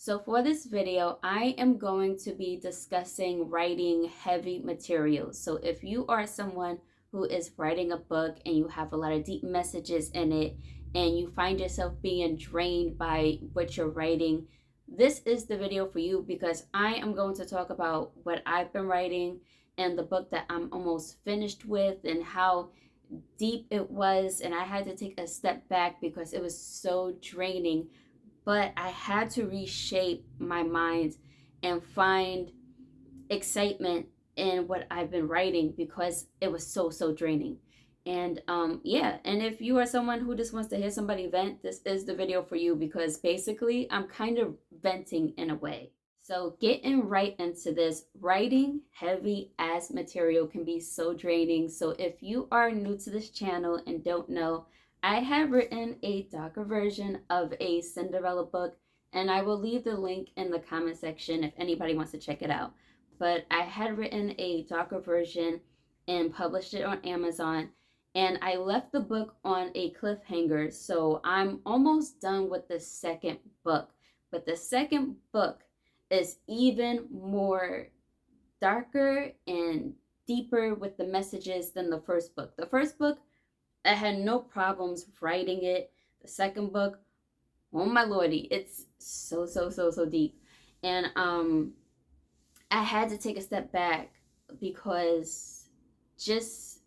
So for this video, I am going to be discussing writing heavy materials. So if you are someone who is writing a book and you have a lot of deep messages in it and you find yourself being drained by what you're writing, this is the video for you because I am going to talk about what I've been writing and the book that I'm almost finished with and how deep it was. And I had to take a step back because it was so draining, but I had to reshape my mind and find excitement in what I've been writing because it was so draining. And yeah, and if you are someone who just wants to hear somebody vent, this is the video for you because basically I'm kind of venting in a way. So getting right into this, writing heavy ass material can be so draining. So if you are new to this channel and don't know, I have written a darker version of a Cinderella book, and I will leave the link in the comment section if anybody wants to check it out. But I had written a darker version and published it on Amazon, and I left the book on a cliffhanger. So I'm almost done with the second book. But the second book is even more darker and deeper with the messages than the first book. The first book, I had no problems writing it. The second book, oh my lordy, it's so deep. And I had to take a step back because just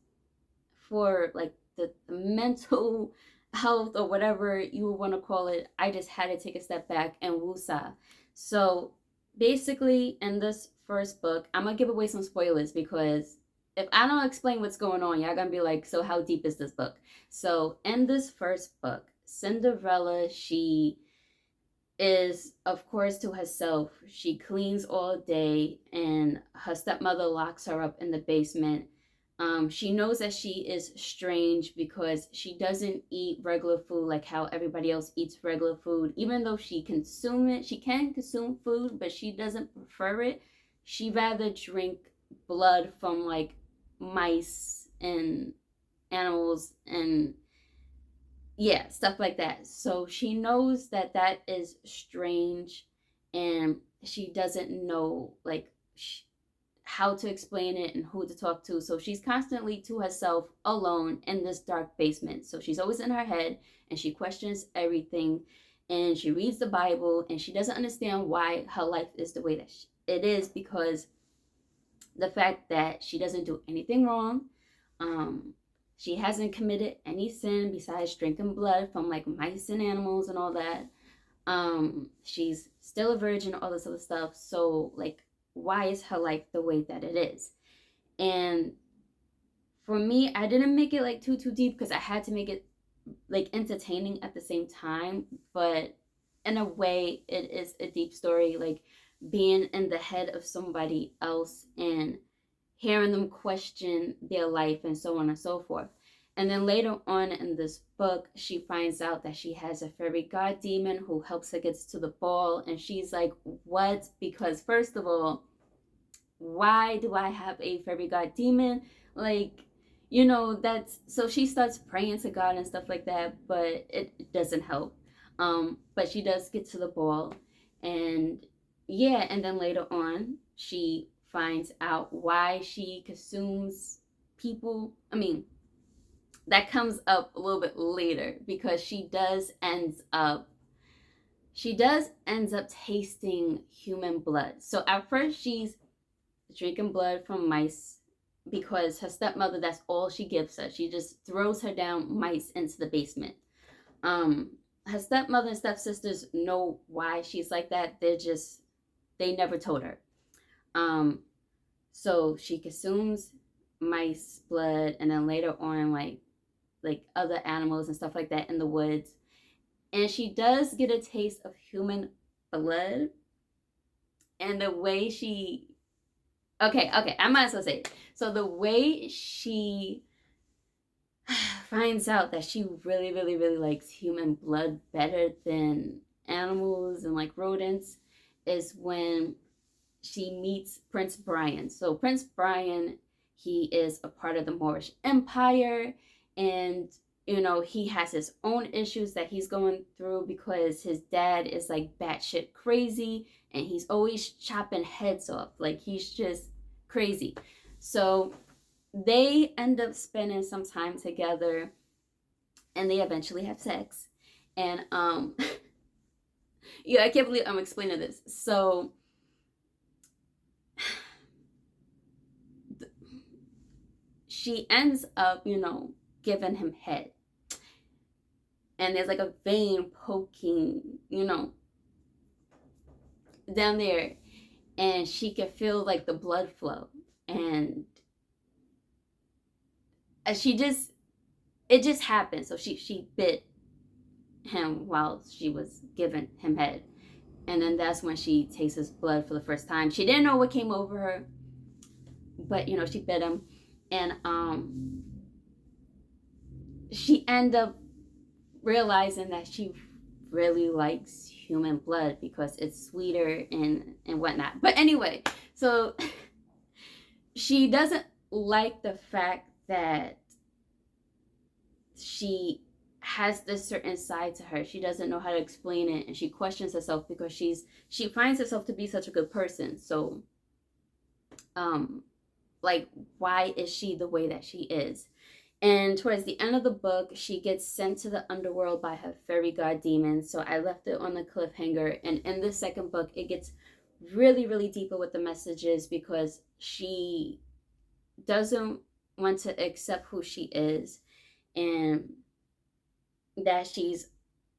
for like the mental health or whatever you want to call it, I just had to take a step back and woosah. So basically, in this first book, I'm gonna give away some spoilers because if I don't explain what's going on, y'all gonna be like, so how deep is this book? So in this first book, Cinderella, she is, of course, to herself. She cleans all day, and her stepmother locks her up in the basement. She knows that she is strange because she doesn't eat regular food like how everybody else eats regular food. Even though she consume it, she can consume food, but she doesn't prefer it. She rather drink blood from like mice and animals and yeah, stuff like that. So she knows that that is strange, and she doesn't know like how to explain it and who to talk to. So she's constantly to herself alone in this dark basement. So she's always in her head and she questions everything, and she reads the Bible and she doesn't understand why her life is the way that it is because the fact that she doesn't do anything wrong. Um, she hasn't committed any sin besides drinking blood from like mice and animals and all that. She's still a virgin, all this other stuff. So like, why is her life the way that it is? And for me, I didn't make it like too deep because I had to make it like entertaining at the same time, but in a way it is a deep story, like being in the head of somebody else and hearing them question their life and so on and so forth. And then later on in this book, she finds out that she has a fairy god demon who helps her get to the ball. And she's like, what? Because, first of all, why do I have a fairy god demon? Like, that's so she starts praying to God and stuff like that, but it doesn't help. But she does get to the ball, and yeah, and then later on, she finds out why she consumes people. I mean, that comes up a little bit later because she does ends up tasting human blood. So at first she's drinking blood from mice because her stepmother, that's all she gives her. She just throws her down mice into the basement. Um, Her stepmother and stepsisters know why she's like that. They never told her. Um, so she consumes mice blood and then later on like other animals and stuff like that in the woods. And she does get a taste of human blood, and the way she okay, I might as well say it. So the way she finds out that she really likes human blood better than animals and like rodents is when she meets Prince Brian. So Prince Brian, he is a part of the Moorish Empire, and he has his own issues that he's going through because his dad is like batshit crazy and he's always chopping heads off. Like he's just crazy. So they end up spending some time together and they eventually have sex. And yeah, I can't believe I'm explaining this. So she ends up, giving him head. And there's like a vein poking, down there. And she can feel like the blood flow. And it just happened. So she bit him while she was giving him head. And then that's when she tastes his blood for the first time. She didn't know what came over her, but she bit him. And she ended up realizing that she really likes human blood because it's sweeter and whatnot. But anyway, so she doesn't like the fact that she has this certain side to her. She doesn't know how to explain it, and she questions herself because she finds herself to be such a good person. So like, why is she the way that she is? And towards the end of the book, she gets sent to the underworld by her fairy god demon. So I left it on the cliffhanger. And in the second book, it gets really, really deeper with the messages because she doesn't want to accept who she is. And that she's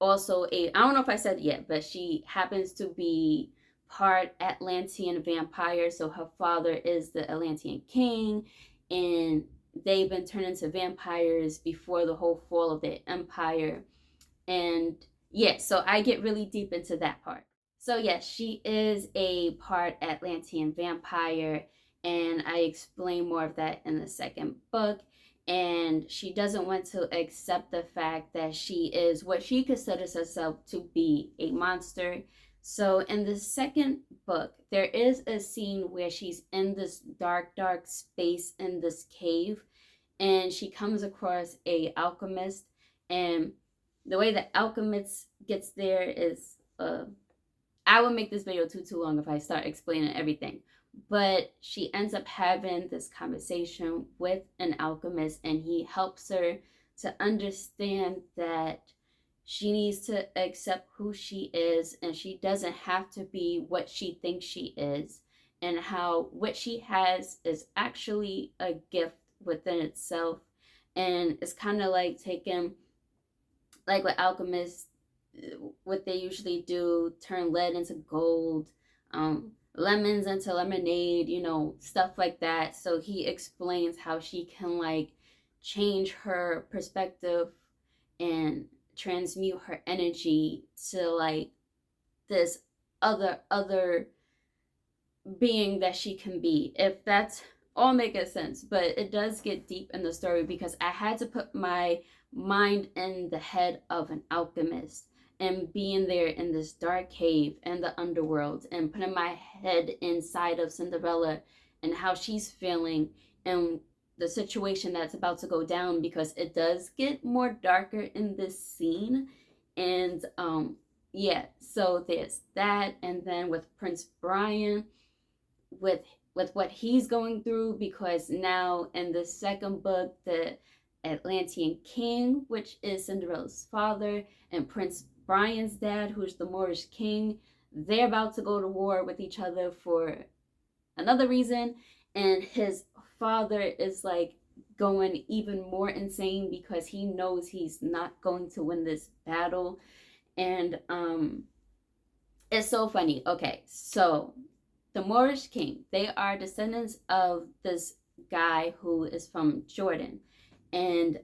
also I don't know if I said it yet, but she happens to be part Atlantean vampire. So her father is the Atlantean king. And they've been turned into vampires before the whole fall of their empire. And yeah, so I get really deep into that part. So yes, she is a part Atlantean vampire, and I explain more of that in the second book. And she doesn't want to accept the fact that she is what she considers herself to be, a monster. So in the second book, there is a scene where she's in this dark, dark space in this cave, and she comes across a alchemist. And the way the alchemist gets there is, I would make this video too long if I start explaining everything. But she ends up having this conversation with an alchemist, and he helps her to understand that she needs to accept who she is, and she doesn't have to be what she thinks she is, and how what she has is actually a gift within itself. And it's kind of like taking, like what alchemists, what they usually do, turn lead into gold, lemons into lemonade, stuff like that. So he explains how she can like change her perspective and transmute her energy to like this other being that she can be, if that's all making sense. But it does get deep in the story because I had to put my mind in the head of an alchemist and being there in this dark cave in the underworld and putting my head inside of Cinderella and how she's feeling and the situation that's about to go down, because it does get more darker in this scene. And yeah, so there's that. And then with Prince Brian, with what he's going through, because now in the second book, the Atlantean king, which is Cinderella's father, and Prince Brian's dad, who's the Moorish king, they're about to go to war with each other for another reason. And his father is like going even more insane because he knows he's not going to win this battle. And it's so funny. Okay, so the Moorish king, they are descendants of this guy who is from Jordan. And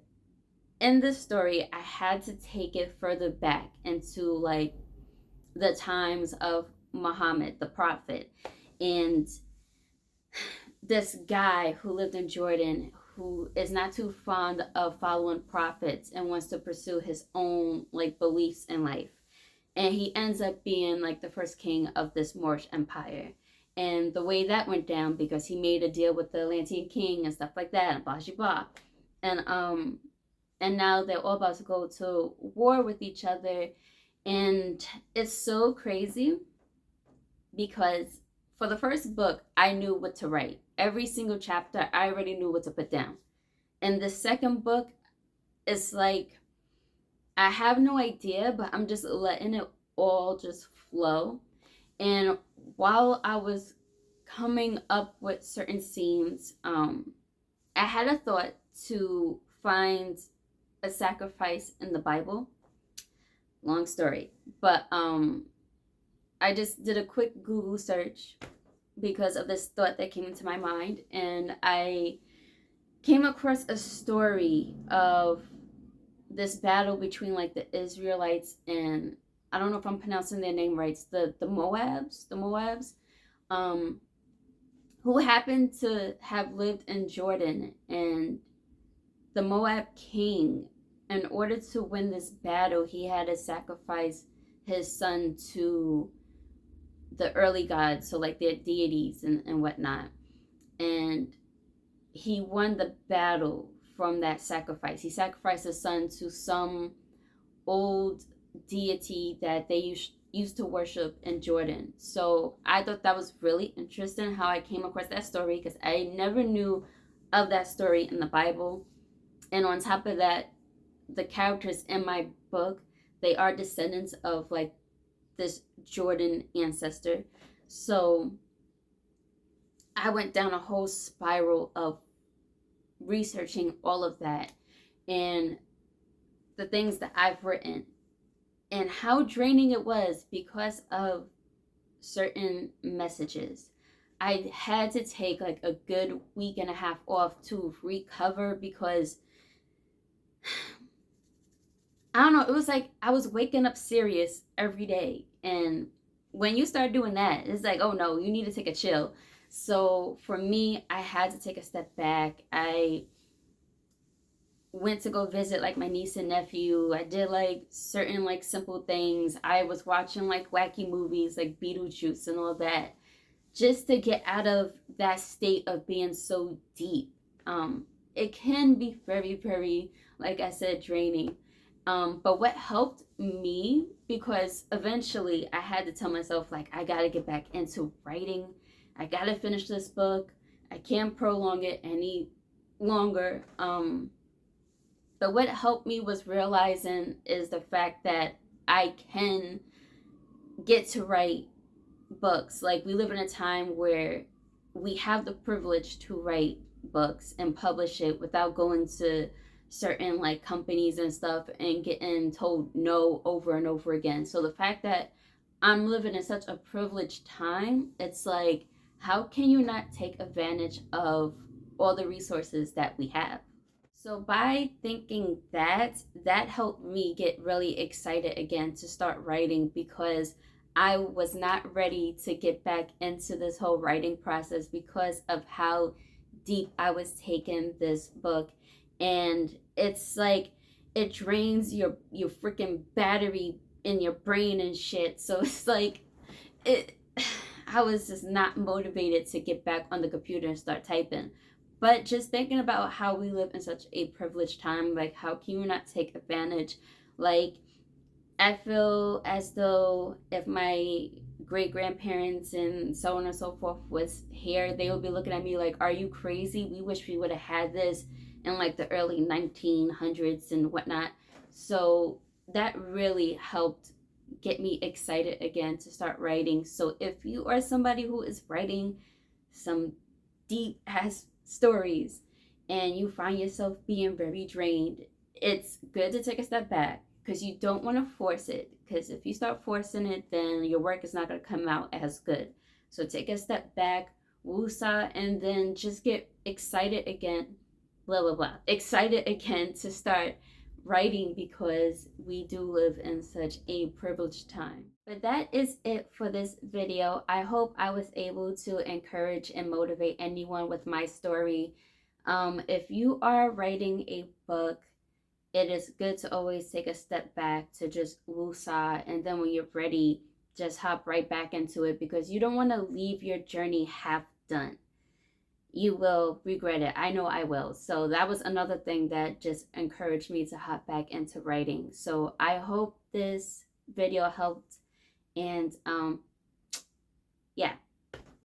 in this story, I had to take it further back into like the times of Muhammad, the prophet. And this guy who lived in Jordan, who is not too fond of following prophets and wants to pursue his own like beliefs in life. And he ends up being like the first king of this Moorish empire. And the way that went down, because he made a deal with the Atlantean king and stuff like that, and blah blah blah. And and now they're all about to go to war with each other. And it's so crazy because for the first book, I knew what to write. Every single chapter, I already knew what to put down. In the second book, it's like I have no idea, but I'm just letting it all just flow. And while I was coming up with certain scenes, I had a thought to find a sacrifice in the Bible. Long story, but I just did a quick Google search because of this thought that came into my mind, and I came across a story of this battle between like the Israelites and, I don't know if I'm pronouncing their name right, the Moabs, um, who happened to have lived in Jordan, and the Moab king, in order to win this battle, he had to sacrifice his son to the early gods, so like their deities and whatnot. And he won the battle from that sacrifice. He sacrificed his son to some old deity that they used to worship in Jordan. So I thought that was really interesting how I came across that story, because I never knew of that story in the Bible. And on top of that, the characters in my book, they are descendants of like this Jordan ancestor. So I went down a whole spiral of researching all of that and the things that I've written and how draining it was because of certain messages. I had to take like a good week and a half off to recover because I don't know, it was like I was waking up serious every day. And when you start doing that, it's like, oh no, you need to take a chill. So for me, I had to take a step back. I went to go visit like my niece and nephew. I did like certain like simple things. I was watching like wacky movies like Beetlejuice and all that, just to get out of that state of being so deep. It can be very, very, like I said, draining. But what helped me, because eventually I had to tell myself, like, I gotta get back into writing. I gotta finish this book. I can't prolong it any longer. But what helped me was realizing is the fact that I can get to write books. Like, we live in a time where we have the privilege to write books and publish it without going to certain like companies and stuff and getting told no over and over again. So the fact that I'm living in such a privileged time, it's like, how can you not take advantage of all the resources that we have? So by thinking that, that helped me get really excited again to start writing, because I was not ready to get back into this whole writing process because of how deep I was taking this book. And it's like it drains your freaking battery in your brain and shit. So it's like it I was just not motivated to get back on the computer and start typing. But just thinking about how we live in such a privileged time, like how can you not take advantage? Like, I feel as though if my great grandparents and so on and so forth was here, they would be looking at me like, are you crazy? We wish we would have had this in like the early 1900s and whatnot. So that really helped get me excited again to start writing. So if you are somebody who is writing some deep ass stories and you find yourself being very drained, it's good to take a step back, because you don't want to force it. Because if you start forcing it, then your work is not going to come out as good. So take a step back, woosah, and then just get excited again, blah, blah, blah. Excited again to start writing, because we do live in such a privileged time. But that is it for this video. I hope I was able to encourage and motivate anyone with my story. If you are writing a book, it is good to always take a step back to just woosah, and then when you're ready, just hop right back into it, because you don't want to leave your journey half done. you will regret it. I know I will. So that was another thing that just encouraged me to hop back into writing. So I hope this video helped. And